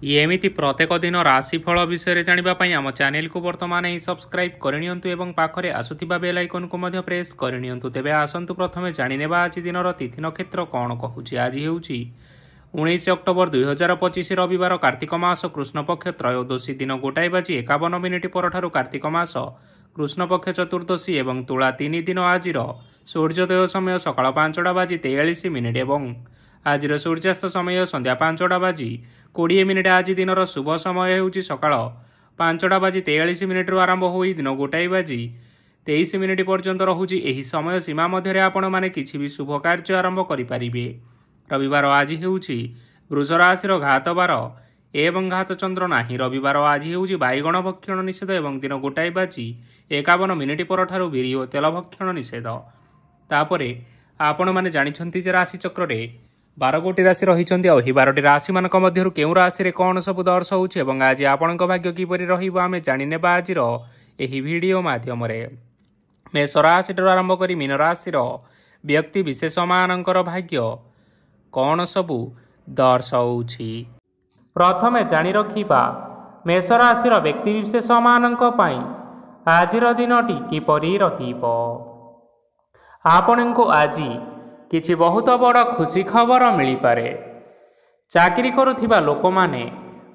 ଏମିତି ପ୍ରତ୍ୟେକ ଦିନ ରାଶିଫଳ ବିଷୟରେ ଜାଣିବା ପାଇଁ ଆମ ଚ୍ୟାନେଲକୁ ବର୍ତ୍ତମାନ ହିଁ ସବସ୍କ୍ରାଇବ୍ କରିନିଅନ୍ତୁ ଏବଂ ପାଖରେ ଆସୁଥିବା ବେଲ୍ ଆଇକନକୁ ମଧ୍ୟ ପ୍ରେସ୍ କରିନିଅନ୍ତୁ। ତେବେ ଆସନ୍ତୁ ପ୍ରଥମେ ଜାଣିନେବା ଆଜି ଦିନର ତିଥି ନକ୍ଷତ୍ର କ'ଣ କହୁଛି। ଆଜି ହେଉଛି 19 ଅକ୍ଟୋବର 2025 ରବିବାର, କାର୍ତ୍ତିକ ମାସ କୃଷ୍ଣପକ୍ଷ ତ୍ରୟୋଦଶୀ, ଦିନ 1:51 ପରଠାରୁ କାର୍ତ୍ତିକ ମାସ କୃଷ୍ଣପକ୍ଷ ଚତୁର୍ଦ୍ଦଶୀ ଏବଂ ତୁଳା 3 ଦିନ। ଆଜିର ସୂର୍ଯ୍ୟୋଦୟ ସମୟ ସକାଳ 5:43 ଏବଂ ଆଜିର ସୂର୍ଯ୍ୟାସ୍ତ ସମୟ ସନ୍ଧ୍ୟା 5:20। ଆଜି ଦିନର ଶୁଭ ସମୟ ହେଉଛି ସକାଳ 5:43 ଆରମ୍ଭ ହୋଇ ଦିନ 1:23 ପର୍ଯ୍ୟନ୍ତ ରହୁଛି। ଏହି ସମୟ ସୀମା ମଧ୍ୟରେ ଆପଣମାନେ କିଛି ବି ଶୁଭ କାର୍ଯ୍ୟ ଆରମ୍ଭ କରିପାରିବେ। ରବିବାର ଆଜି ହେଉଛି ବୃଷ ରାଶିର ଘାତ ବାର ଏବଂ ଘାତ ଚନ୍ଦ୍ର ନାହିଁ। ରବିବାର ଆଜି ହେଉଛି ବାଇଗଣ ଭକ୍ଷଣ ନିଷେଧ ଏବଂ ଦିନ 1:51 ପରଠାରୁ ବିରି ଓ ତେଲ ଭକ୍ଷଣ ନିଷେଧ। ତାପରେ ଆପଣମାନେ ଜାଣିଛନ୍ତି ଯେ ରାଶିଚକ୍ରରେ 12ଗୋଟି ରାଶି ରହିଛନ୍ତି, ଆଉ ଏହି 12ଟି ରାଶିମାନଙ୍କ ମଧ୍ୟରୁ କେଉଁ ରାଶିରେ କ'ଣ ସବୁ ଦର୍ଶାଉଛି ଏବଂ ଆଜି ଆପଣଙ୍କ ଭାଗ୍ୟ କିପରି ରହିବ ଆମେ ଜାଣିନେବା ଆଜିର ଏହି ଭିଡ଼ିଓ ମାଧ୍ୟମରେ। ମେଷ ରାଶିଠାରୁ ଆରମ୍ଭ କରି ମୀନ ରାଶିର ବ୍ୟକ୍ତି ବିଶେଷମାନଙ୍କର ଭାଗ୍ୟ କ'ଣ ସବୁ ଦର୍ଶାଉଛି। ପ୍ରଥମେ ଜାଣି ରଖିବା ମେଷ ରାଶିର ବ୍ୟକ୍ତିବିଶେଷମାନଙ୍କ ପାଇଁ ଆଜିର ଦିନଟି କିପରି ରହିବ। ଆପଣଙ୍କୁ ଆଜି କିଛି ବହୁତ ବଡ଼ ଖୁସି ଖବର ମିଳିପାରେ। ଚାକିରି କରୁଥିବା ଲୋକମାନେ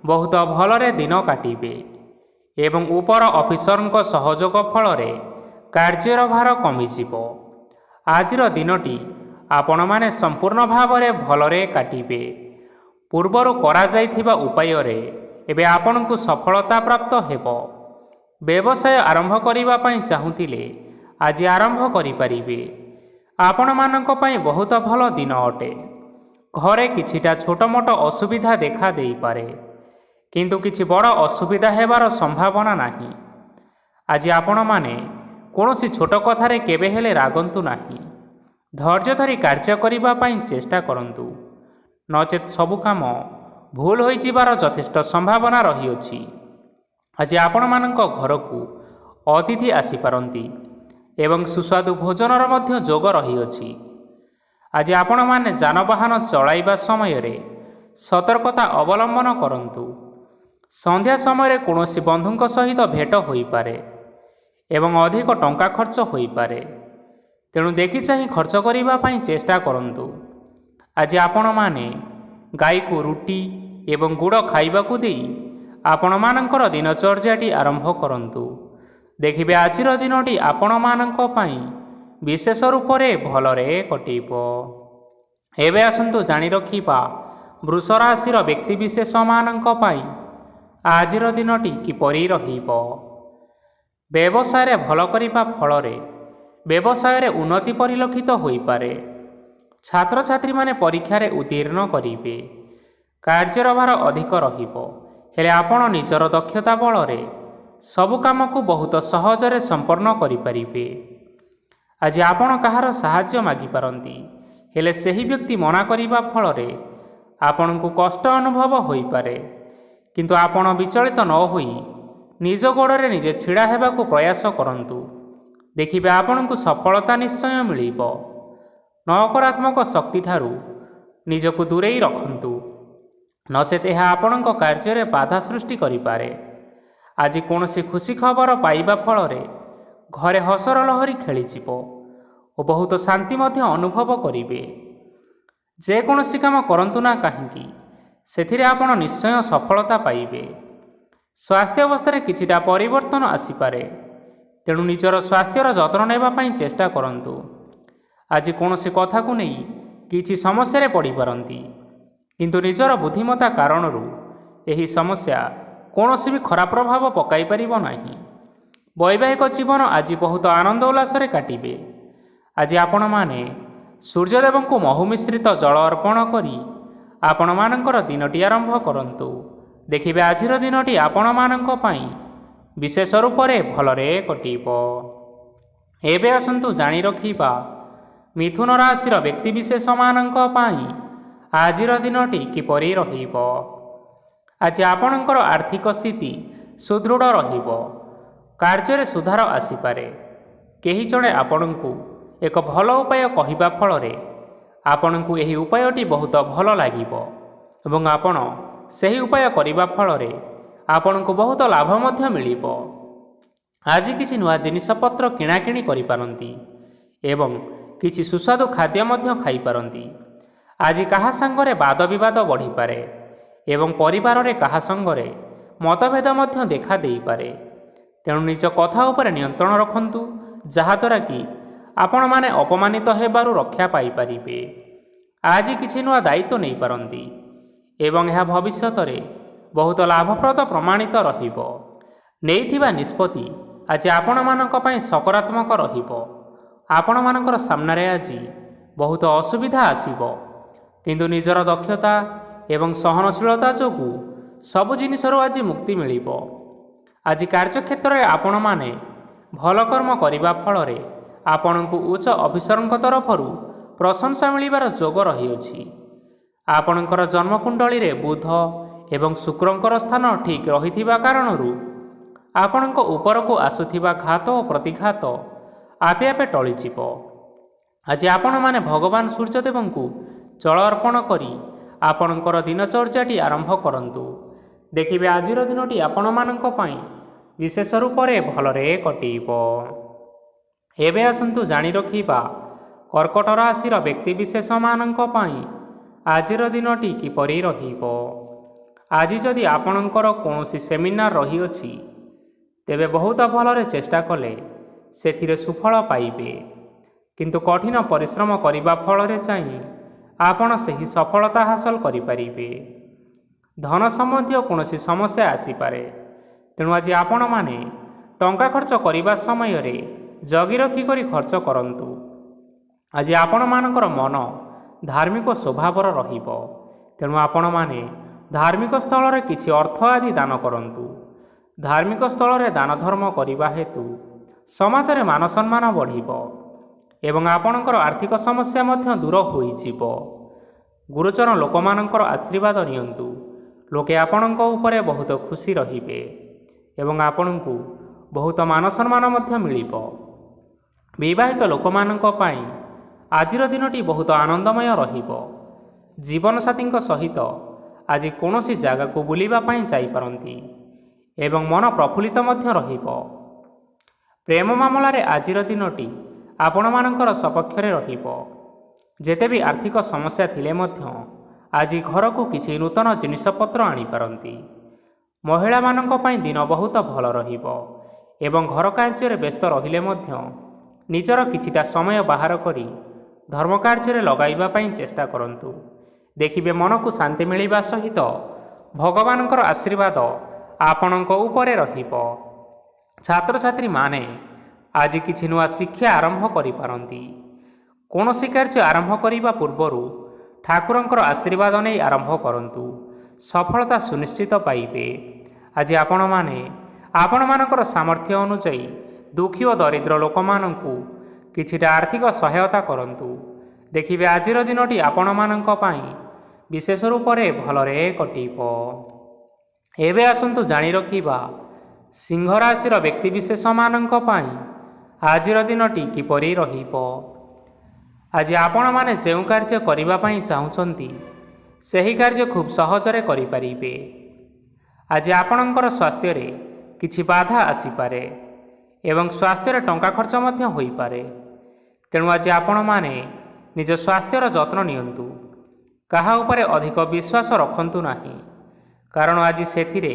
ବହୁତ ଭଲରେ ଦିନ କାଟିବେ ଏବଂ ଉପର ଅଫିସରଙ୍କ ସହଯୋଗ ଫଳରେ କାର୍ଯ୍ୟର ଭାର କମିଯିବ। ଆଜିର ଦିନଟି ଆପଣମାନେ ସମ୍ପୂର୍ଣ୍ଣ ଭାବରେ ଭଲରେ କାଟିବେ। ପୂର୍ବରୁ କରାଯାଇଥିବା ଉପାୟରେ ଏବେ ଆପଣଙ୍କୁ ସଫଳତା ପ୍ରାପ୍ତ ହେବ। ବ୍ୟବସାୟ ଆରମ୍ଭ କରିବା ପାଇଁ ଚାହୁଁଥିଲେ ଆଜି ଆରମ୍ଭ କରିପାରିବେ। ଆପଣମାନଙ୍କ ପାଇଁ ବହୁତ ଭଲ ଦିନ ଅଟେ। ଘରେ କିଛିଟା ଛୋଟ ମୋଟ ଅସୁବିଧା ଦେଖା ଦେଇପାରେ, କିନ୍ତୁ କିଛି ବଡ଼ ଅସୁବିଧା ହେବାର ସମ୍ଭାବନା ନାହିଁ। ଆଜି ଆପଣମାନେ କୌଣସି ଛୋଟ କଥାରେ କେବେ ହେଲେ ରାଗନ୍ତୁ ନାହିଁ। ଧୈର୍ଯ୍ୟ ଧରି କାର୍ଯ୍ୟ କରିବା ପାଇଁ ଚେଷ୍ଟା କରନ୍ତୁ, ନଚେତ୍ ସବୁ କାମ ଭୁଲ ହୋଇଯିବାର ଯଥେଷ୍ଟ ସମ୍ଭାବନା ରହିଅଛି। ଆଜି ଆପଣମାନଙ୍କ ଘରକୁ ଅତିଥି ଆସିପାରନ୍ତି ଏବଂ ସୁସ୍ୱାଦୁ ଭୋଜନର ମଧ୍ୟ ଯୋଗ ରହିଅଛି। ଆଜି ଆପଣମାନେ ଯାନବାହନ ଚଳାଇବା ସମୟରେ ସତର୍କତା ଅବଲମ୍ବନ କରନ୍ତୁ। ସନ୍ଧ୍ୟା ସମୟରେ କୌଣସି ବନ୍ଧୁଙ୍କ ସହିତ ଭେଟ ହୋଇପାରେ ଏବଂ ଅଧିକ ଟଙ୍କା ଖର୍ଚ୍ଚ ହୋଇପାରେ, ତେଣୁ ଦେଖି ଚାହିଁ ଖର୍ଚ୍ଚ କରିବା ପାଇଁ ଚେଷ୍ଟା କରନ୍ତୁ। ଆଜି ଆପଣମାନେ ଗାଈକୁ ରୁଟି ଏବଂ ଗୁଡ଼ ଖାଇବାକୁ ଦେଇ ଆପଣମାନଙ୍କର ଦିନଚର୍ଯ୍ୟାଟି ଆରମ୍ଭ କରନ୍ତୁ। ଦେଖିବେ ଆଜିର ଦିନଟି ଆପଣମାନଙ୍କ ପାଇଁ ବିଶେଷ ରୂପରେ ଭଲରେ କଟିବ। ଏବେ ଆସନ୍ତୁ ଜାଣି ରଖିବା ବୃଷ ରାଶିର ବ୍ୟକ୍ତିବିଶେଷମାନଙ୍କ ପାଇଁ ଆଜିର ଦିନଟି କିପରି ରହିବ। ବ୍ୟବସାୟରେ ଭଲ କରିବା ଫଳରେ ବ୍ୟବସାୟରେ ଉନ୍ନତି ପରିଲକ୍ଷିତ ହୋଇପାରେ। ଛାତ୍ରଛାତ୍ରୀମାନେ ପରୀକ୍ଷାରେ ଉତ୍ତୀର୍ଣ୍ଣ କରିବେ। କାର୍ଯ୍ୟର ଭାର ଅଧିକ ରହିବ, ହେଲେ ଆପଣ ନିଜର ଦକ୍ଷତା ବଳରେ ସବୁ କାମକୁ ବହୁତ ସହଜରେ ସମ୍ପନ୍ନ କରିପାରିବେ। ଆଜି ଆପଣ କାହାର ସାହାଯ୍ୟ ମାଗିପାରନ୍ତି, ହେଲେ ସେହି ବ୍ୟକ୍ତି ମନା କରିବା ଫଳରେ ଆପଣଙ୍କୁ କଷ୍ଟ ଅନୁଭବ ହୋଇପାରେ, କିନ୍ତୁ ଆପଣ ବିଚଳିତ ନ ହୋଇ ନିଜ ଗୋଡ଼ରେ ନିଜେ ଛିଡ଼ା ହେବାକୁ ପ୍ରୟାସ କରନ୍ତୁ। ଦେଖିବେ ଆପଣଙ୍କୁ ସଫଳତା ନିଶ୍ଚୟ ମିଳିବ। ନକାରାତ୍ମକ ଶକ୍ତିଠାରୁ ନିଜକୁ ଦୂରେଇ ରଖନ୍ତୁ, ନଚେତ୍ ଏହା ଆପଣଙ୍କ କାର୍ଯ୍ୟରେ ବାଧା ସୃଷ୍ଟି କରିପାରେ। ଆଜି କୌଣସି ଖୁସି ଖବର ପାଇବା ଫଳରେ ଘରେ ହସର ଲହରୀ ଖେଳିଯିବ ଓ ବହୁତ ଶାନ୍ତି ମଧ୍ୟ ଅନୁଭବ କରିବେ। ଯେକୌଣସି କାମ କରନ୍ତୁ ନା କାହିଁକି, ସେଥିରେ ଆପଣ ନିଶ୍ଚୟ ସଫଳତା ପାଇବେ। ସ୍ୱାସ୍ଥ୍ୟ ଅବସ୍ଥାରେ କିଛିଟା ପରିବର୍ତ୍ତନ ଆସିପାରେ, ତେଣୁ ନିଜର ସ୍ୱାସ୍ଥ୍ୟର ଯତ୍ନ ନେବା ପାଇଁ ଚେଷ୍ଟା କରନ୍ତୁ। ଆଜି କୌଣସି କଥାକୁ ନେଇ କିଛି ସମସ୍ୟାରେ ପଡ଼ିପାରନ୍ତି, କିନ୍ତୁ ନିଜର ବୁଦ୍ଧିମତ୍ତା କାରଣରୁ ଏହି ସମସ୍ୟା କୌଣସି ବି ଖରାପ ପ୍ରଭାବ ପକାଇ ପାରିବ ନାହିଁ। ବୈବାହିକ ଜୀବନ ଆଜି ବହୁତ ଆନନ୍ଦ ଉଲ୍ଲାସରେ କାଟିବେ। ଆଜି ଆପଣମାନେ ସୂର୍ଯ୍ୟଦେବଙ୍କୁ ମହୁ ମିଶ୍ରିତ ଜଳ ଅର୍ପଣ କରି ଆପଣମାନଙ୍କର ଦିନଟି ଆରମ୍ଭ କରନ୍ତୁ। ଦେଖିବେ ଆଜିର ଦିନଟି ଆପଣମାନଙ୍କ ପାଇଁ ବିଶେଷ ରୂପରେ ଭଲରେ କଟିବ। ଏବେ ଆସନ୍ତୁ ଜାଣି ରଖିବା ମିଥୁନ ରାଶିର ବ୍ୟକ୍ତିବିଶେଷମାନଙ୍କ ପାଇଁ ଆଜିର ଦିନଟି କିପରି ରହିବ। ଆଜି ଆପଣଙ୍କର ଆର୍ଥିକ ସ୍ଥିତି ସୁଦୃଢ଼ ରହିବ। କାର୍ଯ୍ୟରେ ସୁଧାର ଆସିପାରେ। କେହି ଜଣେ ଆପଣଙ୍କୁ ଏକ ଭଲ ଉପାୟ କହିବା ଫଳରେ ଆପଣଙ୍କୁ ଏହି ଉପାୟଟି ବହୁତ ଭଲ ଲାଗିବ ଏବଂ ଆପଣ ସେହି ଉପାୟ କରିବା ଫଳରେ ଆପଣଙ୍କୁ ବହୁତ ଲାଭ ମଧ୍ୟ ମିଳିବ। ଆଜି କିଛି ନୂଆ ଜିନିଷପତ୍ର କିଣାକିଣି କରିପାରନ୍ତି ଏବଂ କିଛି ସୁସ୍ୱାଦୁ ଖାଦ୍ୟ ମଧ୍ୟ ଖାଇପାରନ୍ତି। ଆଜି କାହା ସାଙ୍ଗରେ ବାଦ ବିବାଦ ବଢ଼ିପାରେ ଏବଂ ପରିବାରରେ କାହା ସଙ୍ଗରେ ମତଭେଦ ମଧ୍ୟ ଦେଖା ଦେଇପାରେ। ତେଣୁ ନିଜ କଥା ଉପରେ ନିୟନ୍ତ୍ରଣ ରଖନ୍ତୁ, ଯାହାଦ୍ୱାରା କି ଆପଣମାନେ ଅପମାନିତ ହେବାରୁ ରକ୍ଷା ପାଇପାରିବେ। ଆଜି କିଛି ନୂଆ ଦାୟିତ୍ୱ ନେଇପାରନ୍ତି ଏବଂ ଏହା ଭବିଷ୍ୟତରେ ବହୁତ ଲାଭପ୍ରଦ ପ୍ରମାଣିତ ରହିବ। ନେଇଥିବା ନିଷ୍ପତ୍ତି ଆଜି ଆପଣମାନଙ୍କ ପାଇଁ ସକାରାତ୍ମକ ରହିବ। ଆପଣମାନଙ୍କର ସାମ୍ନାରେ ଆଜି ବହୁତ ଅସୁବିଧା ଆସିବ, କିନ୍ତୁ ନିଜର ଦକ୍ଷତା ଏବଂ ସହନଶୀଳତା ଯୋଗୁଁ ସବୁ ଜିନିଷରୁ ଆଜି ମୁକ୍ତି ମିଳିବ। ଆଜି କାର୍ଯ୍ୟକ୍ଷେତ୍ରରେ ଆପଣମାନେ ଭଲ କର୍ମ କରିବା ଫଳରେ ଆପଣଙ୍କୁ ଉଚ୍ଚ ଅଫିସରଙ୍କ ତରଫରୁ ପ୍ରଶଂସା ମିଳିବାର ଯୋଗ ରହିଅଛି। ଆପଣଙ୍କର ଜନ୍ମକୁଣ୍ଡଳୀରେ ବୁଧ ଏବଂ ଶୁକ୍ରଙ୍କର ସ୍ଥାନ ଠିକ୍ ରହିଥିବା କାରଣରୁ ଆପଣଙ୍କ ଉପରକୁ ଆସୁଥିବା ଘାତ ଓ ପ୍ରତିଘାତ ଆପେ ଆପେ ଟଳିଯିବ। ଆଜି ଆପଣମାନେ ଭଗବାନ ସୂର୍ଯ୍ୟଦେବଙ୍କୁ ଜଳ ଅର୍ପଣ କରି ଆପଣଙ୍କର ଦିନଚର୍ଯ୍ୟାଟି ଆରମ୍ଭ କରନ୍ତୁ। ଦେଖିବେ ଆଜିର ଦିନଟି ଆପଣମାନଙ୍କ ପାଇଁ ବିଶେଷ ରୂପରେ ଭଲରେ କଟିବ। ଏବେ ଆସନ୍ତୁ ଜାଣି ରଖିବା କର୍କଟ ରାଶିର ବ୍ୟକ୍ତିବିଶେଷମାନଙ୍କ ପାଇଁ ଆଜିର ଦିନଟି କିପରି ରହିବ। ଆଜି ଯଦି ଆପଣଙ୍କର କୌଣସି ସେମିନାର ରହିଅଛି, ତେବେ ବହୁତ ଭଲରେ ଚେଷ୍ଟା କଲେ ସେଥିରେ ସୁଫଳ ପାଇବେ, କିନ୍ତୁ କଠିନ ପରିଶ୍ରମ କରିବା ଫଳରେ ଚାହିଁ ଆପଣ ସେହି ସଫଳତା ହାସଲ କରିପାରିବେ। ଧନ ସମ୍ବନ୍ଧୀୟ କୌଣସି ସମସ୍ୟା ଆସିପାରେ, ତେଣୁ ଆଜି ଆପଣମାନେ ଟଙ୍କା ଖର୍ଚ୍ଚ କରିବା ସମୟରେ ଜଗି ରଖି କରି ଖର୍ଚ୍ଚ କରନ୍ତୁ। ଆଜି ଆପଣମାନଙ୍କର ମନ ଧାର୍ମିକ ସ୍ୱଭାବର ରହିବ, ତେଣୁ ଆପଣମାନେ ଧାର୍ମିକ ସ୍ଥଳରେ କିଛି ଅର୍ଥ ଆଦି ଦାନ କରନ୍ତୁ। ଧାର୍ମିକ ସ୍ଥଳରେ ଦାନ ଧର୍ମ କରିବା ହେତୁ ସମାଜରେ ମାନ ସମ୍ମାନ ବଢ଼ିବ ଏବଂ ଆପଣଙ୍କର ଆର୍ଥିକ ସମସ୍ୟା ମଧ୍ୟ ଦୂର ହୋଇଯିବ। ଗୁରୁଜନ ଲୋକମାନଙ୍କର ଆଶୀର୍ବାଦ ନିଅନ୍ତୁ। ଲୋକେ ଆପଣଙ୍କ ଉପରେ ବହୁତ ଖୁସି ରହିବେ ଏବଂ ଆପଣଙ୍କୁ ବହୁତ ମାନ ସମ୍ମାନ ମଧ୍ୟ ମିଳିବ। ବିବାହିତ ଲୋକମାନଙ୍କ ପାଇଁ ଆଜିର ଦିନଟି ବହୁତ ଆନନ୍ଦମୟ ରହିବ। ଜୀବନସାଥୀଙ୍କ ସହିତ ଆଜି କୌଣସି ଜାଗାକୁ ବୁଲିବା ପାଇଁ ଯାଇପାରନ୍ତି ଏବଂ ମନ ପ୍ରଫୁଲ୍ଲିତ ମଧ୍ୟ ରହିବ। ପ୍ରେମ ମାମଲାରେ ଆଜିର ଦିନଟି ଆପଣମାନଙ୍କର ସପକ୍ଷରେ ରହିବ। ଯେତେ ବି ଆର୍ଥିକ ସମସ୍ୟା ଥିଲେ ମଧ୍ୟ ଆଜି ଘରକୁ କିଛି ନୂତନ ଜିନିଷପତ୍ର ଆଣିପାରନ୍ତି। ମହିଳାମାନଙ୍କ ପାଇଁ ଦିନ ବହୁତ ଭଲ ରହିବ ଏବଂ ଘର କାର୍ଯ୍ୟରେ ବ୍ୟସ୍ତ ରହିଲେ ମଧ୍ୟ ନିଜର କିଛିଟା ସମୟ ବାହାର କରି ଧର୍ମ କାର୍ଯ୍ୟରେ ଲଗାଇବା ପାଇଁ ଚେଷ୍ଟା କରନ୍ତୁ। ଦେଖିବେ ମନକୁ ଶାନ୍ତି ମିଳିବା ସହିତ ଭଗବାନଙ୍କର ଆଶୀର୍ବାଦ ଆପଣଙ୍କ ଉପରେ ରହିବ। ଛାତ୍ରଛାତ୍ରୀମାନେ ଆଜି କିଛି ନୂଆ ଶିକ୍ଷା ଆରମ୍ଭ କରିପାରନ୍ତି। କୌଣସି କାର୍ଯ୍ୟ ଆରମ୍ଭ କରିବା ପୂର୍ବରୁ ଠାକୁରଙ୍କର ଆଶୀର୍ବାଦ ନେଇ ଆରମ୍ଭ କରନ୍ତୁ, ସଫଳତା ସୁନିଶ୍ଚିତ ପାଇବେ। ଆଜି ଆପଣମାନେ ଆପଣମାନଙ୍କର ସାମର୍ଥ୍ୟ ଅନୁଯାୟୀ ଦୁଃଖୀ ଓ ଦରିଦ୍ର ଲୋକମାନଙ୍କୁ କିଛିଟା ଆର୍ଥିକ ସହାୟତା କରନ୍ତୁ। ଦେଖିବେ ଆଜିର ଦିନଟି ଆପଣମାନଙ୍କ ପାଇଁ ବିଶେଷ ରୂପରେ ଭଲରେ କଟିବ। ଏବେ ଆସନ୍ତୁ ଜାଣି ରଖିବା ସିଂହ ରାଶିର ବ୍ୟକ୍ତିବିଶେଷମାନଙ୍କ ପାଇଁ ଆଜିର ଦିନଟି କିପରି ରହିବ। ଆଜି ଆପଣମାନେ ଯେଉଁ କାର୍ଯ୍ୟ କରିବା ପାଇଁ ଚାହୁଁଛନ୍ତି, ସେହି କାର୍ଯ୍ୟ ଖୁବ୍ ସହଜରେ କରିପାରିବେ। ଆଜି ଆପଣଙ୍କର ସ୍ୱାସ୍ଥ୍ୟରେ କିଛି ବାଧା ଆସିପାରେ ଏବଂ ସ୍ୱାସ୍ଥ୍ୟରେ ଟଙ୍କା ଖର୍ଚ୍ଚ ମଧ୍ୟ ହୋଇପାରେ। ତେଣୁ ଆଜି ଆପଣମାନେ ନିଜ ସ୍ୱାସ୍ଥ୍ୟର ଯତ୍ନ ନିଅନ୍ତୁ। କାହା ଉପରେ ଅଧିକ ବିଶ୍ୱାସ ରଖନ୍ତୁ ନାହିଁ, କାରଣ ଆଜି ସେଥିରେ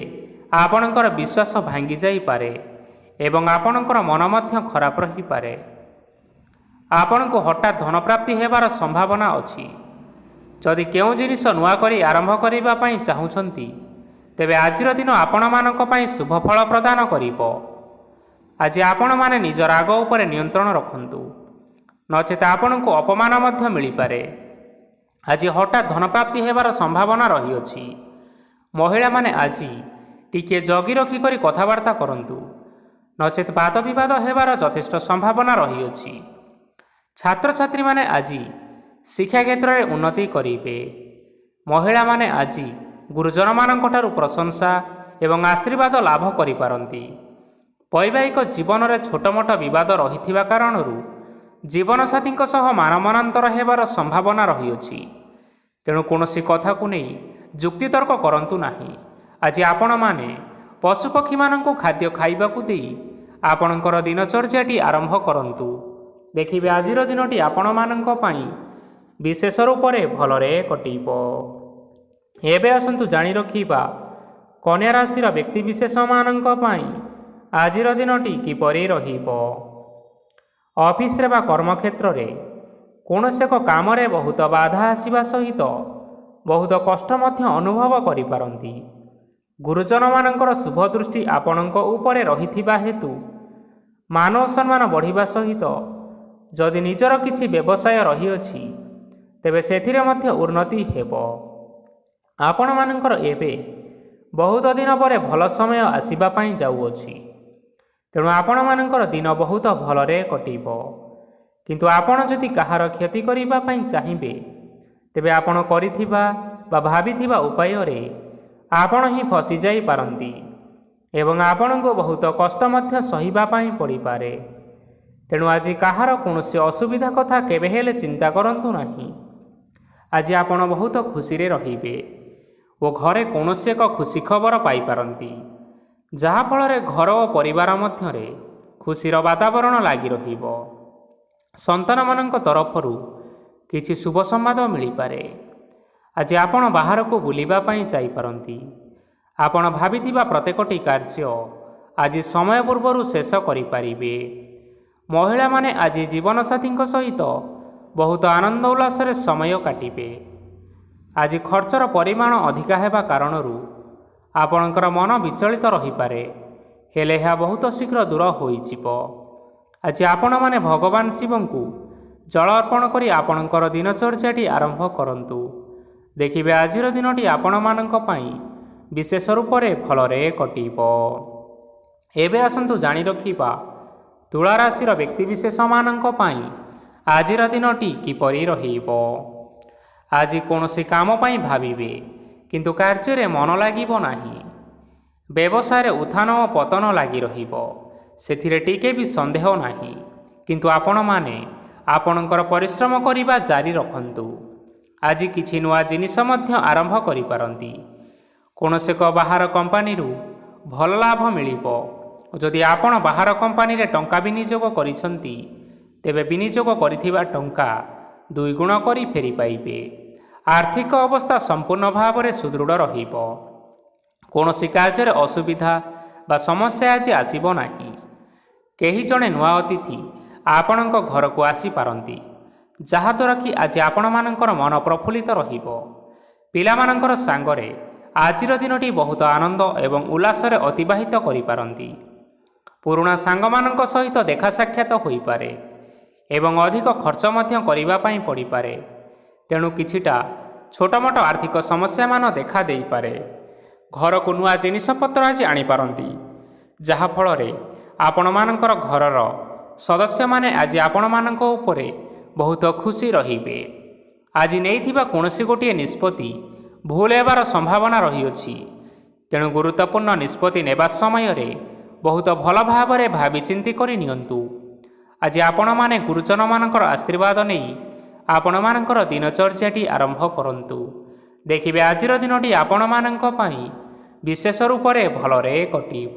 ଆପଣଙ୍କର ବିଶ୍ୱାସ ଭାଙ୍ଗି ଯାଇପାରେ ଏବଂ ଆପଣଙ୍କର ମନ ମଧ୍ୟ ଖରାପ ରହିପାରେ। ଆପଣଙ୍କୁ ହଠାତ୍ ଧନପ୍ରାପ୍ତି ହେବାର ସମ୍ଭାବନା ଅଛି। ଯଦି କେଉଁ ଜିନିଷ ନୂଆ କରି ଆରମ୍ଭ କରିବା ପାଇଁ ଚାହୁଁଛନ୍ତି, ତେବେ ଆଜିର ଦିନ ଆପଣମାନଙ୍କ ପାଇଁ ଶୁଭ ଫଳ ପ୍ରଦାନ କରିବ। ଆଜି ଆପଣମାନେ ନିଜ ରାଗ ଉପରେ ନିୟନ୍ତ୍ରଣ ରଖନ୍ତୁ, ନଚେତ୍ ଆପଣଙ୍କୁ ଅପମାନ ମଧ୍ୟ ମିଳିପାରେ। ଆଜି ହଠାତ୍ ଧନପ୍ରାପ୍ତି ହେବାର ସମ୍ଭାବନା ରହିଅଛି। ମହିଳାମାନେ ଆଜି ଟିକିଏ ଜଗି ରଖି କରି କଥାବାର୍ତ୍ତା କରନ୍ତୁ, ନଚେତ୍ ବାଦ ବିବାଦ ହେବାର ଯଥେଷ୍ଟ ସମ୍ଭାବନା ରହିଅଛି। ଛାତ୍ରଛାତ୍ରୀମାନେ ଆଜି ଶିକ୍ଷା କ୍ଷେତ୍ରରେ ଉନ୍ନତି କରିବେ। ମହିଳାମାନେ ଆଜି ଗୁରୁଜନମାନଙ୍କଠାରୁ ପ୍ରଶଂସା ଏବଂ ଆଶୀର୍ବାଦ ଲାଭ କରିପାରନ୍ତି। ବୈବାହିକ ଜୀବନରେ ଛୋଟମୋଟ ବିବାଦ ରହିଥିବା କାରଣରୁ ଜୀବନସାଥୀଙ୍କ ସହ ମାନମନାନ୍ତର ହେବାର ସମ୍ଭାବନା ରହିଅଛି। ତେଣୁ କୌଣସି କଥାକୁ ନେଇ ଯୁକ୍ତିତର୍କ କରନ୍ତୁ ନାହିଁ। ଆଜି ଆପଣମାନେ ପଶୁପକ୍ଷୀମାନଙ୍କୁ ଖାଦ୍ୟ ଖାଇବାକୁ ଦେଇ ଆପଣଙ୍କର ଦିନଚର୍ଯ୍ୟାଟି ଆରମ୍ଭ କରନ୍ତୁ। ଦେଖିବେ ଆଜିର ଦିନଟି ଆପଣମାନଙ୍କ ପାଇଁ ବିଶେଷ ରୂପରେ ଭଲରେ କଟିବ। ଏବେ ଆସନ୍ତୁ ଜାଣି ରଖିବା କନ୍ୟା ରାଶିର ବ୍ୟକ୍ତିବିଶେଷମାନଙ୍କ ପାଇଁ ଆଜିର ଦିନଟି କିପରି ରହିବ। ଅଫିସରେ ବା କର୍ମକ୍ଷେତ୍ରରେ କୌଣସି ଏକ କାମରେ ବହୁତ ବାଧା ଆସିବା ସହିତ ବହୁତ କଷ୍ଟ ମଧ୍ୟ ଅନୁଭବ କରିପାରନ୍ତି। ଗୁରୁଜନମାନଙ୍କର ଶୁଭ ଦୃଷ୍ଟି ଆପଣଙ୍କ ଉପରେ ରହିଥିବା ହେତୁ ମାନ ସମ୍ମାନ ବଢ଼ିବା ସହିତ ଯଦି ନିଜର କିଛି ବ୍ୟବସାୟ ରହିଅଛି ତେବେ ସେଥିରେ ମଧ୍ୟ ଉନ୍ନତି ହେବ। ଆପଣମାନଙ୍କର ଏବେ ବହୁତ ଦିନ ପରେ ଭଲ ସମୟ ଆସିବା ପାଇଁ ଯାଉଅଛି। ତେଣୁ ଆପଣମାନଙ୍କର ଦିନ ବହୁତ ଭଲରେ କଟିବ। କିନ୍ତୁ ଆପଣ ଯଦି କାହାର କ୍ଷତି କରିବା ପାଇଁ ଚାହିଁବେ ତେବେ ଆପଣ କରିଥିବା ବା ଭାବିଥିବା ଉପାୟରେ ଆପଣ ହିଁ ଫସିଯାଇପାରନ୍ତି ଏବଂ ଆପଣଙ୍କୁ ବହୁତ କଷ୍ଟ ମଧ୍ୟ ସହିବା ପାଇଁ ପଡ଼ିପାରେ। ତେଣୁ ଆଜି କାହାର କୌଣସି ଅସୁବିଧା କଥା କେବେ ହେଲେ ଚିନ୍ତା କରନ୍ତୁ ନାହିଁ। ଆଜି ଆପଣ ବହୁତ ଖୁସିରେ ରହିବେ ଓ ଘରେ କୌଣସି ଏକ ଖୁସି ଖବର ପାଇପାରନ୍ତି, ଯାହାଫଳରେ ଘର ଓ ପରିବାର ମଧ୍ୟରେ ଖୁସିର ବାତାବରଣ ଲାଗି ରହିବ। ସନ୍ତାନମାନଙ୍କ ତରଫରୁ କିଛି ଶୁଭ ସମ୍ବାଦ ମିଳିପାରେ। ଆଜି ଆପଣ ବାହାରକୁ ବୁଲିବା ପାଇଁ ଯାଇପାରନ୍ତି। ଆପଣ ଭାବିଥିବା ପ୍ରତ୍ୟେକଟି କାର୍ଯ୍ୟ ଆଜି ସମୟ ପୂର୍ବରୁ ଶେଷ କରିପାରିବେ। ମହିଳାମାନେ ଆଜି ଜୀବନସାଥୀଙ୍କ ସହିତ ବହୁତ ଆନନ୍ଦ ଉଲ୍ଲାସରେ ସମୟ କାଟିବେ। ଆଜି ଖର୍ଚ୍ଚର ପରିମାଣ ଅଧିକା ହେବା କାରଣରୁ ଆପଣଙ୍କର ମନ ବିଚଳିତ ରହିପାରେ, ହେଲେ ଏହା ବହୁତ ଶୀଘ୍ର ଦୂର ହୋଇଯିବ। ଆଜି ଆପଣମାନେ ଭଗବାନ ଶିବଙ୍କୁ ଜଳ ଅର୍ପଣ କରି ଆପଣଙ୍କର ଦିନଚର୍ଯ୍ୟାଟି ଆରମ୍ଭ କରନ୍ତୁ। ଦେଖିବେ ଆଜିର ଦିନଟି ଆପଣମାନଙ୍କ ପାଇଁ ବିଶେଷ ରୂପରେ ଭଲରେ କଟିବ। ଏବେ ଆସନ୍ତୁ ଜାଣି ରଖିବା ତୁଳା ରାଶିର ବ୍ୟକ୍ତିବିଶେଷମାନଙ୍କ ପାଇଁ ଆଜିର ଦିନଟି କିପରି ରହିବ। ଆଜି କୌଣସି କାମ ପାଇଁ ଭାବିବେ କିନ୍ତୁ କାର୍ଯ୍ୟରେ ମନ ଲାଗିବ ନାହିଁ। ବ୍ୟବସାୟରେ ଉତ୍ଥାନ ଓ ପତନ ଲାଗି ରହିବ, ସେଥିରେ ଟିକେ ବି ସନ୍ଦେହ ନାହିଁ। କିନ୍ତୁ ଆପଣମାନେ ଆପଣଙ୍କର ପରିଶ୍ରମ କରିବା ଜାରି ରଖନ୍ତୁ। ଆଜି କିଛି ନୂଆ ଜିନିଷ ମଧ୍ୟ ଆରମ୍ଭ କରିପାରନ୍ତି। କୌଣସି ଏକ ବାହାର କମ୍ପାନୀରୁ ଭଲ ଲାଭ ମିଳିବ। ଯଦି ଆପଣ ବାହାର କମ୍ପାନୀରେ ଟଙ୍କା ବିନିଯୋଗ କରିଛନ୍ତି ତେବେ ବିନିଯୋଗ କରିଥିବା ଟଙ୍କା ଦୁଇଗୁଣ କରି ଫେରି ପାଇବେ। ଆର୍ଥିକ ଅବସ୍ଥା ସମ୍ପୂର୍ଣ୍ଣ ଭାବରେ ସୁଦୃଢ଼ ରହିବ। କୌଣସି କାର୍ଯ୍ୟରେ ଅସୁବିଧା ବା ସମସ୍ୟା ଆଜି ଆସିବ ନାହିଁ। କେହି ଜଣେ ନୂଆ ଅତିଥି ଆପଣଙ୍କ ଘରକୁ ଆସିପାରନ୍ତି, ଯାହାଦ୍ୱାରା କି ଆଜି ଆପଣମାନଙ୍କର ମନ ପ୍ରଫୁଲ୍ଲିତ ରହିବ। ପିଲାମାନଙ୍କର ସାଙ୍ଗରେ ଆଜିର ଦିନଟି ବହୁତ ଆନନ୍ଦ ଏବଂ ଉଲ୍ଲାସରେ ଅତିବାହିତ କରିପାରନ୍ତି। ପୁରୁଣା ସାଙ୍ଗମାନଙ୍କ ସହିତ ଦେଖା ସାକ୍ଷାତ ହୋଇପାରେ ଏବଂ ଅଧିକ ଖର୍ଚ୍ଚ ମଧ୍ୟ କରିବା ପାଇଁ ପଡ଼ିପାରେ। ତେଣୁ କିଛିଟା ଛୋଟମୋଟ ଆର୍ଥିକ ସମସ୍ୟାମାନ ଦେଖା ଦେଇପାରେ। ଘରକୁ ନୂଆ ଜିନିଷପତ୍ର ଆଜି ଆଣିପାରନ୍ତି, ଯାହାଫଳରେ ଆପଣମାନଙ୍କର ଘରର ସଦସ୍ୟମାନେ ଆଜି ଆପଣମାନଙ୍କ ଉପରେ ବହୁତ ଖୁସି ରହିବେ। ଆଜି ନେଇଥିବା କୌଣସି ଗୋଟିଏ ନିଷ୍ପତ୍ତି ଭୁଲ ହେବାର ସମ୍ଭାବନା ରହିଅଛି। ତେଣୁ ଗୁରୁତ୍ୱପୂର୍ଣ୍ଣ ନିଷ୍ପତ୍ତି ନେବା ସମୟରେ ବହୁତ ଭଲ ଭାବରେ ଭାବିଚିନ୍ତି କରି ନିଅନ୍ତୁ। ଆଜି ଆପଣମାନେ ଗୁରୁଜନମାନଙ୍କର ଆଶୀର୍ବାଦ ନେଇ ଆପଣମାନଙ୍କର ଦିନଚର୍ଯ୍ୟାଟି ଆରମ୍ଭ କରନ୍ତୁ। ଦେଖିବେ ଆଜିର ଦିନଟି ଆପଣମାନଙ୍କ ପାଇଁ ବିଶେଷ ରୂପରେ ଭଲରେ କଟିବ।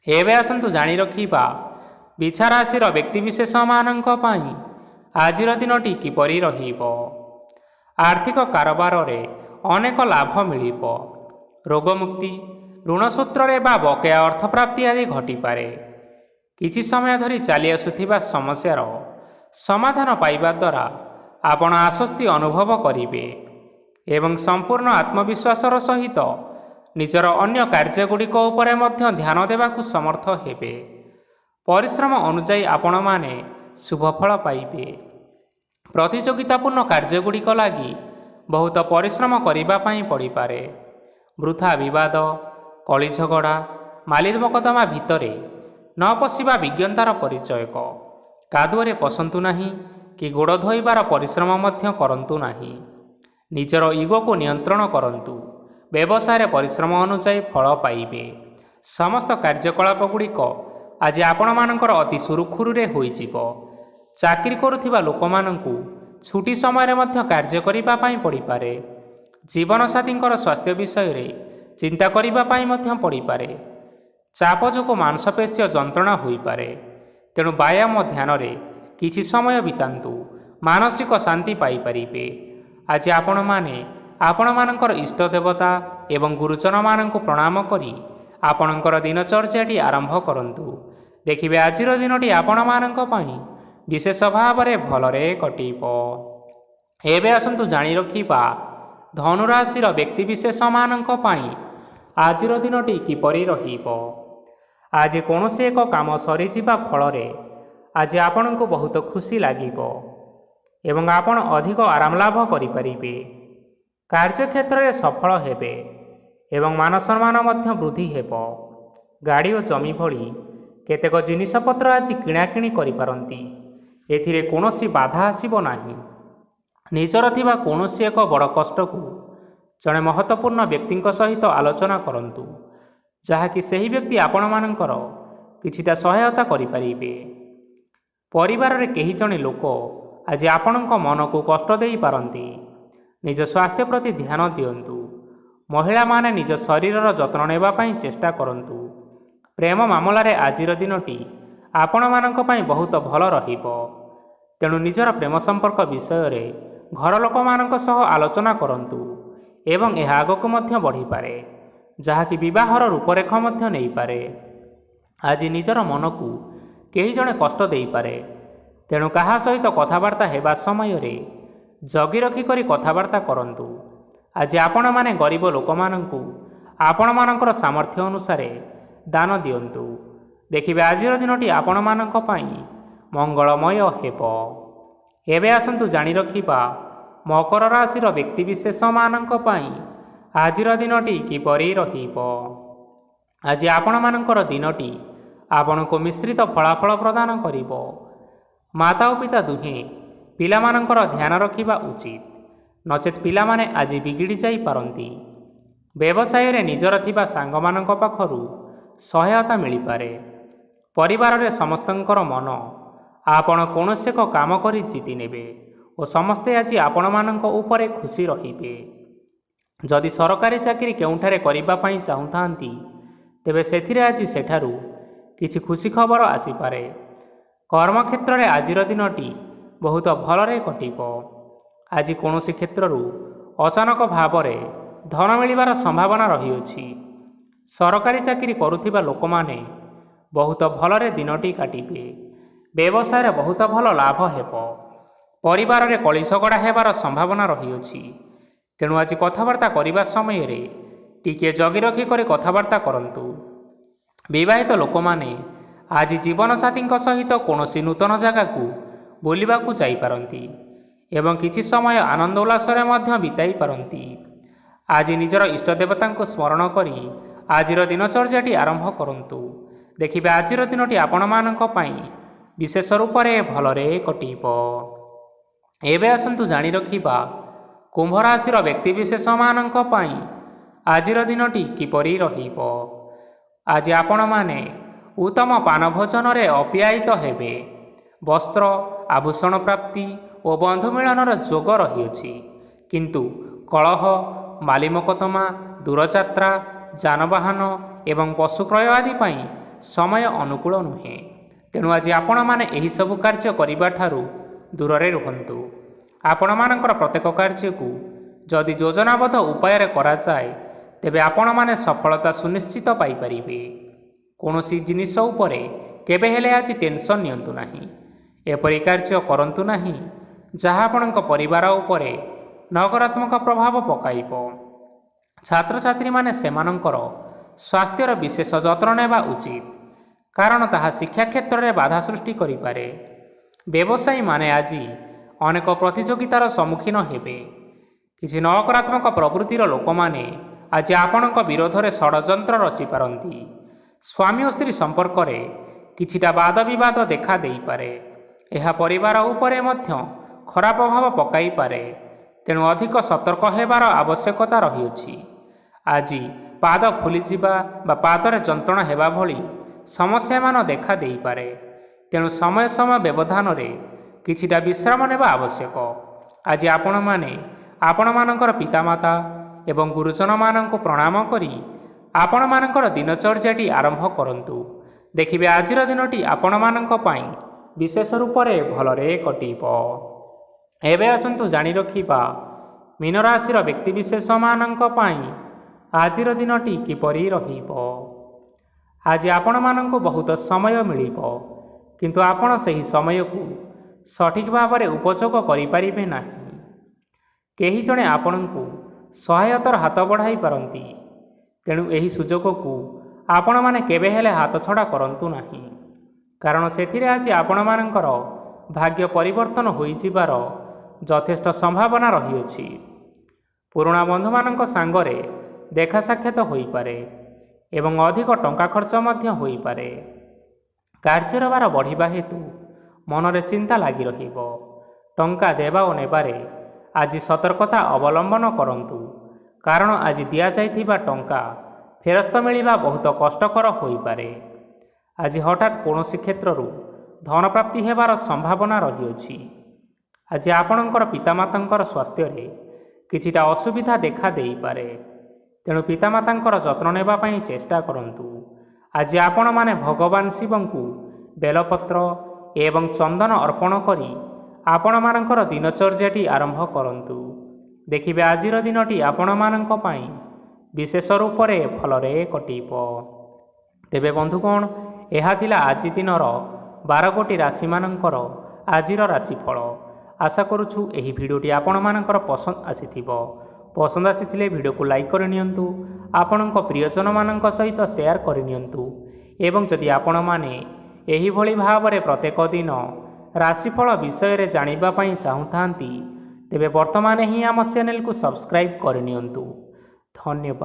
ଏବେ ଆସନ୍ତୁ ଜାଣି ରଖିବା ବିଛା ରାଶିର ବ୍ୟକ୍ତିବିଶେଷମାନଙ୍କ ପାଇଁ ଆଜିର ଦିନଟି କିପରି ରହିବ। ଆର୍ଥିକ କାରବାରରେ ଅନେକ ଲାଭ ମିଳିବ। ରୋଗମୁକ୍ତି, ଋଣ ସୂତ୍ରରେ ବା ବକେୟା ଅର୍ଥପ୍ରାପ୍ତି ଆଦି ଘଟିପାରେ। କିଛି ସମୟ ଧରି ଚାଲି ଆସୁଥିବା ସମସ୍ୟାର ସମାଧାନ ପାଇବା ଦ୍ୱାରା ଆପଣ ଆଶ୍ୱସ୍ତି ଅନୁଭବ କରିବେ ଏବଂ ସମ୍ପୂର୍ଣ୍ଣ ଆତ୍ମବିଶ୍ୱାସର ସହିତ ନିଜର ଅନ୍ୟ କାର୍ଯ୍ୟଗୁଡ଼ିକ ଉପରେ ମଧ୍ୟ ଧ୍ୟାନ ଦେବାକୁ ସମର୍ଥ ହେବେ। ପରିଶ୍ରମ ଅନୁଯାୟୀ ଆପଣମାନେ ଶୁଭଫଳ ପାଇବେ। ପ୍ରତିଯୋଗିତାପୂର୍ଣ୍ଣ କାର୍ଯ୍ୟଗୁଡ଼ିକ ଲାଗି ବହୁତ ପରିଶ୍ରମ କରିବା ପାଇଁ ପଡ଼ିପାରେ। ବୃଥା ବିବାଦ, କଳି ଝଗଡ଼ା, ମାଲି ମକଦ୍ଦମା ଭିତରେ ନ ପଶିବା ବିଜ୍ଞତାର ପରିଚୟକ। କାଦୁଅରେ ପଶନ୍ତୁ ନାହିଁ କି ଗୋଡ଼ ଧୋଇବାର ପରିଶ୍ରମ ମଧ୍ୟ କରନ୍ତୁ ନାହିଁ। ନିଜର ଇଗୋକୁ ନିୟନ୍ତ୍ରଣ କରନ୍ତୁ। ବ୍ୟବସାୟରେ ପରିଶ୍ରମ ଅନୁଯାୟୀ ଫଳ ପାଇବେ। ସମସ୍ତ କାର୍ଯ୍ୟକଳାପଗୁଡ଼ିକ ଆଜି ଆପଣମାନଙ୍କର ଅତି ସୁରୁଖୁରୁରେ ହୋଇଯିବ। ଚାକିରି କରୁଥିବା ଲୋକମାନଙ୍କୁ ଛୁଟି ସମୟରେ ମଧ୍ୟ କାର୍ଯ୍ୟ କରିବା ପାଇଁ ପଡ଼ିପାରେ। ଜୀବନସାଥୀଙ୍କର ସ୍ୱାସ୍ଥ୍ୟ ବିଷୟରେ ଚିନ୍ତା କରିବା ପାଇଁ ମଧ୍ୟ ପଡ଼ିପାରେ। ଚାପ ଯୋଗୁଁ ମାଂସପେଶୀୟ ଯନ୍ତ୍ରଣା ହୋଇପାରେ। ତେଣୁ ବ୍ୟାୟାମ ଧ୍ୟାନରେ କିଛି ସମୟ ବିତାନ୍ତୁ, ମାନସିକ ଶାନ୍ତି ପାଇପାରିବେ। ଆଜି ଆପଣମାନେ ଆପଣମାନଙ୍କର ଇଷ୍ଟ ଦେବତା ଏବଂ ଗୁରୁଜନମାନଙ୍କୁ ପ୍ରଣାମ କରି ଆପଣଙ୍କର ଦିନଚର୍ଯ୍ୟାଟି ଆରମ୍ଭ କରନ୍ତୁ। ଦେଖିବେ ଆଜିର ଦିନଟି ଆପଣମାନଙ୍କ ପାଇଁ ବିଶେଷ ଭାବରେ ଭଲରେ କଟିବ। ଏବେ ଆସନ୍ତୁ ଜାଣି ରଖିବା ଧନୁରାଶିର ବ୍ୟକ୍ତିବିଶେଷମାନଙ୍କ ପାଇଁ ଆଜିର ଦିନଟି କିପରି ରହିବ। ଆଜି କୌଣସି ଏକ କାମ ସରିଯିବା ଫଳରେ ଆଜି ଆପଣଙ୍କୁ ବହୁତ ଖୁସି ଲାଗିବ ଏବଂ ଆପଣ ଅଧିକ ଆରାମ ଲାଭ କରିପାରିବେ। କାର୍ଯ୍ୟକ୍ଷେତ୍ରରେ ସଫଳ ହେବେ ଏବଂ ମାନସମ୍ମାନ ମଧ୍ୟ ବୃଦ୍ଧି ହେବ। ଗାଡ଼ି ଓ ଜମି ଭଳି କେତେକ ଜିନିଷପତ୍ର ଆଜି କିଣାକିଣି କରିପାରନ୍ତି। ଏଥିରେ କୌଣସି ବାଧା ଆସିବ ନାହିଁ। ନିଜର ଥିବା କୌଣସି ଏକ ବଡ଼ କଷ୍ଟକୁ ଜଣେ ମହତ୍ତ୍ୱପୂର୍ଣ୍ଣ ବ୍ୟକ୍ତିଙ୍କ ସହିତ ଆଲୋଚନା କରନ୍ତୁ, ଯାହାକି ସେହି ବ୍ୟକ୍ତି ଆପଣମାନଙ୍କର କିଛିଟା ସହାୟତା କରିପାରିବେ। ପରିବାରରେ କେହି ଜଣେ ଲୋକ ଆଜି ଆପଣଙ୍କ ମନକୁ କଷ୍ଟ ଦେଇପାରନ୍ତି। ନିଜ ସ୍ୱାସ୍ଥ୍ୟ ପ୍ରତି ଧ୍ୟାନ ଦିଅନ୍ତୁ। ମହିଳାମାନେ ନିଜ ଶରୀରର ଯତ୍ନ ନେବା ପାଇଁ ଚେଷ୍ଟା କରନ୍ତୁ। ପ୍ରେମ ମାମଲାରେ ଆଜିର ଦିନଟି ଆପଣମାନଙ୍କ ପାଇଁ ବହୁତ ଭଲ ରହିବ। ତେଣୁ ନିଜର ପ୍ରେମ ସମ୍ପର୍କ ବିଷୟରେ ଘର ଲୋକମାନଙ୍କ ସହ ଆଲୋଚନା କରନ୍ତୁ ଏବଂ ଏହା ଆଗକୁ ମଧ୍ୟ ବଢ଼ିପାରେ, ଯାହାକି ବିବାହର ରୂପରେଖ ମଧ୍ୟ ନେଇପାରେ। ଆଜି ନିଜର ମନକୁ କେହି ଜଣେ କଷ୍ଟ ଦେଇପାରେ। ତେଣୁ କାହା ସହିତ କଥାବାର୍ତ୍ତା ହେବା ସମୟରେ ଜଗି ରଖି କରି କଥାବାର୍ତ୍ତା କରନ୍ତୁ। ଆଜି ଆପଣମାନେ ଗରିବ ଲୋକମାନଙ୍କୁ ଆପଣମାନଙ୍କର ସାମର୍ଥ୍ୟ ଅନୁସାରେ ଦାନ ଦିଅନ୍ତୁ। ଦେଖିବେ ଆଜିର ଦିନଟି ଆପଣମାନଙ୍କ ପାଇଁ ମଙ୍ଗଳମୟ ହେବ। ଏବେ ଆସନ୍ତୁ ଜାଣି ରଖିବା ମକର ରାଶିର ବ୍ୟକ୍ତିବିଶେଷମାନଙ୍କ ପାଇଁ ଆଜିର ଦିନଟି କିପରି ରହିବ। ଆଜି ଆପଣମାନଙ୍କର ଦିନଟି ଆପଣଙ୍କୁ ମିଶ୍ରିତ ଫଳାଫଳ ପ୍ରଦାନ କରିବ। ମାତା ଓ ପିତା ଦୁହେଁ ପିଲାମାନଙ୍କର ଧ୍ୟାନ ରଖିବା ଉଚିତ, ନଚେତ୍ ପିଲାମାନେ ଆଜି ବିଗିଡ଼ି ଯାଇପାରନ୍ତି। ବ୍ୟବସାୟରେ ନିଜର ଥିବା ସାଙ୍ଗମାନଙ୍କ ପାଖରୁ ସହାୟତା ମିଳିପାରେ। ପରିବାରରେ ସମସ୍ତଙ୍କର ମନ ଆପଣ କୌଣସି ଏକ କାମ କରି ଜିତି ନେବେ ଓ ସମସ୍ତେ ଆଜି ଆପଣମାନଙ୍କ ଉପରେ ଖୁସି ରହିବେ। ଯଦି ସରକାରୀ ଚାକିରି କେଉଁଠାରେ କରିବା ପାଇଁ ଚାହୁଁଥାନ୍ତି, ତେବେ ସେଥିରେ ଆଜି ସେଠାରୁ କିଛି ଖୁସି ଖବର ଆସିପାରେ। କର୍ମକ୍ଷେତ୍ରରେ ଆଜିର ଦିନଟି ବହୁତ ଭଲରେ କଟିବ। ଆଜି କୌଣସି କ୍ଷେତ୍ରରୁ ଅଚାନକ ଭାବରେ ଧନ ମିଳିବାର ସମ୍ଭାବନା ରହିଅଛି। ସରକାରୀ ଚାକିରି କରୁଥିବା ଲୋକମାନେ ବହୁତ ଭଲରେ ଦିନଟି କାଟିବେ। ବ୍ୟବସାୟରେ ବହୁତ ଭଲ ଲାଭ ହେବ। ପରିବାରରେ କଳିଝଗଡ଼ା ହେବାର ସମ୍ଭାବନା ରହିଅଛି। ତେଣୁ ଆଜି କଥାବାର୍ତ୍ତା କରିବା ସମୟରେ ଟିକିଏ ଜଗି ରଖି କରି କଥାବାର୍ତ୍ତା କରନ୍ତୁ। ବିବାହିତ ଲୋକମାନେ ଆଜି ଜୀବନସାଥୀଙ୍କ ସହିତ କୌଣସି ନୂତନ ଜାଗାକୁ ବୁଲିବାକୁ ଯାଇପାରନ୍ତି ଏବଂ କିଛି ସମୟ ଆନନ୍ଦ ଉଲ୍ଲାସରେ ମଧ୍ୟ ବିତାଇ ପାରନ୍ତି। ଆଜି ନିଜର ଇଷ୍ଟ ଦେବତାଙ୍କୁ ସ୍ମରଣ କରି ଆଜିର ଦିନଚର୍ଯ୍ୟାଟି ଆରମ୍ଭ କରନ୍ତୁ। ଦେଖିବେ ଆଜିର ଦିନଟି ଆପଣମାନଙ୍କ ପାଇଁ ବିଶେଷ ରୂପରେ ଭଲରେ କଟିବ। ଏବେ ଆସନ୍ତୁ ଜାଣି ରଖିବା କୁମ୍ଭ ରାଶିର ବ୍ୟକ୍ତିବିଶେଷମାନଙ୍କ ପାଇଁ ଆଜିର ଦିନଟି କିପରି ରହିବ। ଆଜି ଆପଣମାନେ ଉତ୍ତମ ପାନଭୋଜନରେ ଅପ୍ୟାୟିତ ହେବେ। ବସ୍ତ୍ର, ଆଭୂଷଣ ପ୍ରାପ୍ତି ଓ ବନ୍ଧୁ ମିଳନର ଯୋଗ ରହିଅଛି। କିନ୍ତୁ କଳହ, ମାଲିମକଦ୍ଦମା, ଦୂରଯାତ୍ରା, ଯାନବାହନ ଏବଂ ପଶୁ କ୍ରୟ ଆଦି ପାଇଁ ସମୟ ଅନୁକୂଳ ନୁହେଁ। ତେଣୁ ଆଜି ଆପଣମାନେ ଏହିସବୁ କାର୍ଯ୍ୟ କରିବାଠାରୁ ଦୂରରେ ରୁହନ୍ତୁ। ଆପଣମାନଙ୍କର ପ୍ରତ୍ୟେକ କାର୍ଯ୍ୟକୁ ଯଦି ଯୋଜନାବଦ୍ଧ ଉପାୟରେ କରାଯାଏ, ତେବେ ଆପଣମାନେ ସଫଳତା ସୁନିଶ୍ଚିତ ପାଇପାରିବେ। କୌଣସି ଜିନିଷ ଉପରେ କେବେ ହେଲେ ଆଜି ଟେନସନ୍ ନିଅନ୍ତୁ ନାହିଁ। ଏପରି କାର୍ଯ୍ୟ କରନ୍ତୁ ନାହିଁ ଯାହା ଆପଣଙ୍କ ପରିବାର ଉପରେ ନକାରାତ୍ମକ ପ୍ରଭାବ ପକାଇବ। ଛାତ୍ରଛାତ୍ରୀମାନେ ସେମାନଙ୍କର ସ୍ୱାସ୍ଥ୍ୟର ବିଶେଷ ଯତ୍ନ ନେବା ଉଚିତ, କାରଣ ତାହା ଶିକ୍ଷା କ୍ଷେତ୍ରରେ ବାଧା ସୃଷ୍ଟି କରିପାରେ। ବ୍ୟବସାୟୀମାନେ ଆଜି ଅନେକ ପ୍ରତିଯୋଗିତାର ସମ୍ମୁଖୀନ ହେବେ। କିଛି ନକାରାତ୍ମକ ପ୍ରବୃତ୍ତିର ଲୋକମାନେ ଆଜି ଆପଣଙ୍କ ବିରୋଧରେ ଷଡ଼ଯନ୍ତ୍ର ରଚିପାରନ୍ତି। ସ୍ୱାମୀ ଓ ସ୍ତ୍ରୀ ସମ୍ପର୍କରେ କିଛିଟା ବାଦ ବିବାଦ ଦେଖା ଦେଇପାରେ। ଏହା ପରିବାର ଉପରେ ମଧ୍ୟ ଖରାପ ପ୍ରଭାବ ପକାଇପାରେ। ତେଣୁ ଅଧିକ ସତର୍କ ହେବାର ଆବଶ୍ୟକତା ରହିଅଛି। ଆଜି ପାଦ ଫୁଲିଯିବା ବା ପାଦରେ ଯନ୍ତ୍ରଣା ହେବା ଭଳି ସମସ୍ୟାମାନ ଦେଖା ଦେଇପାରେ। ତେଣୁ ସମୟ ସମୟ ବ୍ୟବଧାନରେ କିଛିଟା ବିଶ୍ରାମ ନେବା ଆବଶ୍ୟକ। ଆଜି ଆପଣମାନେ ଆପଣମାନଙ୍କର ପିତାମାତା ଏବଂ ଗୁରୁଜନମାନଙ୍କୁ ପ୍ରଣାମ କରି ଆପଣମାନଙ୍କର ଦିନଚର୍ଯ୍ୟାଟି ଆରମ୍ଭ କରନ୍ତୁ। ଦେଖିବେ ଆଜିର ଦିନଟି ଆପଣମାନଙ୍କ ପାଇଁ ବିଶେଷ ରୂପରେ ଭଲରେ କଟିବ। ଏବେ ଆସନ୍ତୁ ଜାଣି ରଖିବା ମୀନରାଶିର ବ୍ୟକ୍ତିବିଶେଷମାନଙ୍କ ପାଇଁ ଆଜିର ଦିନଟି କିପରି ରହିବ। ଆଜି ଆପଣମାନଙ୍କୁ ବହୁତ ସମୟ ମିଳିବ, କିନ୍ତୁ ଆପଣ ସେହି ସମୟକୁ ସଠିକ୍ ଭାବରେ ଉପଯୋଗ କରିପାରିବେ ନାହିଁ। କେହି ଜଣେ ଆପଣଙ୍କୁ ସହାୟତାର ହାତ ବଢ଼ାଇ ପାରନ୍ତି, ତେଣୁ ଏହି ସୁଯୋଗକୁ ଆପଣମାନେ କେବେ ହେଲେ ହାତଛଡ଼ା କରନ୍ତୁ ନାହିଁ, କାରଣ ସେଥିରେ ଆଜି ଆପଣମାନଙ୍କର ଭାଗ୍ୟ ପରିବର୍ତ୍ତନ ହୋଇଯିବାର ଯଥେଷ୍ଟ ସମ୍ଭାବନା ରହିଅଛି। ପୁରୁଣା ବନ୍ଧୁମାନଙ୍କ ସାଙ୍ଗରେ ଦେଖା ସାକ୍ଷାତ ହୋଇପାରେ ଏବଂ ଅଧିକ ଟଙ୍କା ଖର୍ଚ୍ଚ ମଧ୍ୟ ହୋଇପାରେ। କାର୍ଯ୍ୟର ଭାର ବଢ଼ିବା ହେତୁ ମନରେ ଚିନ୍ତା ଲାଗି ରହିବ। ଟଙ୍କା ଦେବା ଓ ନେବାରେ ଆଜି ସତର୍କତା ଅବଲମ୍ବନ କରନ୍ତୁ, କାରଣ ଆଜି ଦିଆଯାଇଥିବା ଟଙ୍କା ଫେରସ୍ତ ମିଳିବା ବହୁତ କଷ୍ଟକର ହୋଇପାରେ। ଆଜି ହଠାତ୍ କୌଣସି କ୍ଷେତ୍ରରୁ ଧନପ୍ରାପ୍ତି ହେବାର ସମ୍ଭାବନା ରହିଅଛି। ଆଜି ଆପଣଙ୍କର ପିତାମାତାଙ୍କର ସ୍ୱାସ୍ଥ୍ୟରେ କିଛିଟା ଅସୁବିଧା ଦେଖା ଦେଇପାରେ, ତେଣୁ ପିତାମାତାଙ୍କର ଯତ୍ନ ନେବା ପାଇଁ ଚେଷ୍ଟା କରନ୍ତୁ। ଆଜି ଆପଣମାନେ ଭଗବାନ ଶିବଙ୍କୁ ବେଲପତ୍ର ଏବଂ ଚନ୍ଦନ ଅର୍ପଣ କରି ଆପଣମାନଙ୍କର ଦିନଚର୍ଯ୍ୟାଟି ଆରମ୍ଭ କରନ୍ତୁ। ଦେଖିବେ ଆଜିର ଦିନଟି ଆପଣମାନଙ୍କ ପାଇଁ ବିଶେଷ ରୂପରେ ଭଲରେ କଟିବ। ତେବେ ବନ୍ଧୁଗଣ, ଏହା ଥିଲା ଆଜି ଦିନର 12ଗୋଟି ରାଶିମାନଙ୍କର ଆଜିର ରାଶିଫଳ। ଆଶା କରୁଛୁ ଏହି ଭିଡ଼ିଓଟି ଆପଣମାନଙ୍କର ପସନ୍ଦ ଆସିଥିବ। ପସନ୍ଦ ଆସିଥିଲେ ଭିଡ଼ିଓକୁ ଲାଇକ୍ କରିନିଅନ୍ତୁ, ଆପଣଙ୍କ ପ୍ରିୟଜନମାନଙ୍କ ସହିତ ସେୟାର କରିନିଅନ୍ତୁ ଏବଂ ଯଦି ଆପଣମାନେ ଏହିଭଳି ଭାବରେ ପ୍ରତ୍ୟେକ ଦିନ ରାଶିଫଳ ବିଷୟରେ ଜାଣିବା ପାଇଁ ଚାହୁଁଥାନ୍ତି, ତେବେ ବର୍ତ୍ତମାନ ହିଁ ଆମ ଚ୍ୟାନେଲକୁ ସବସ୍କ୍ରାଇବ୍ କରିନିଅନ୍ତୁ। ଧନ୍ୟବାଦ।